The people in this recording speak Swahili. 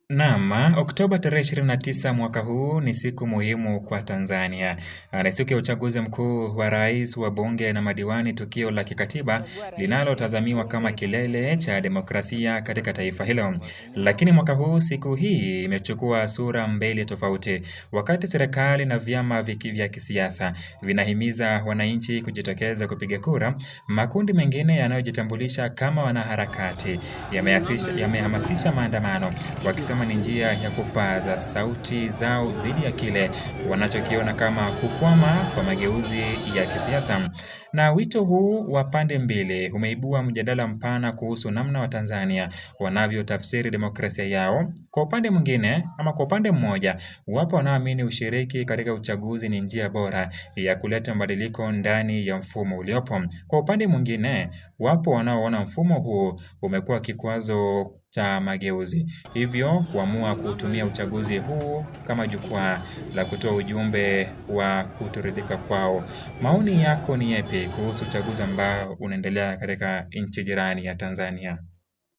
Naam, Oktoba tarehe 29 mwaka huu ni siku muhimu kwa Tanzania. Ni siku ya uchaguzi mkuu wa rais, wa bunge na madiwani, tukio la kikatiba linalotazamiwa kama kilele cha demokrasia katika taifa hilo. Lakini mwaka huu siku hii imechukua sura mbili tofauti. Wakati serikali na vyama vya kisiasa vinahimiza wananchi kujitokeza kupiga kura, makundi mengine yanayojitambulisha kama wanaharakati yamehamasisha maandamano, wakisema ni njia ya kupaza sauti zao dhidi ya kile wanachokiona kama kukwama kwa mageuzi ya kisiasa. Na wito huu wa pande mbili umeibua mjadala mpana kuhusu namna Watanzania wanavyotafsiri demokrasia yao. Kwa upande mmoja, wapo wanaoamini ushiriki katika uchaguzi ni njia bora ya kuleta mabadiliko ndani ya mfumo uliopo. Kwa upande mwingine, wapo wanaoona mfumo huu umekuwa kikwazo cha mageuzi, hivyo kuamua kutumia uchaguzi huu kama jukwaa la kutoa ujumbe wa kutoridhika kwao. Maoni yako ni yapi kuhusu uchaguzi ambao unaendelea katika nchi jirani ya Tanzania?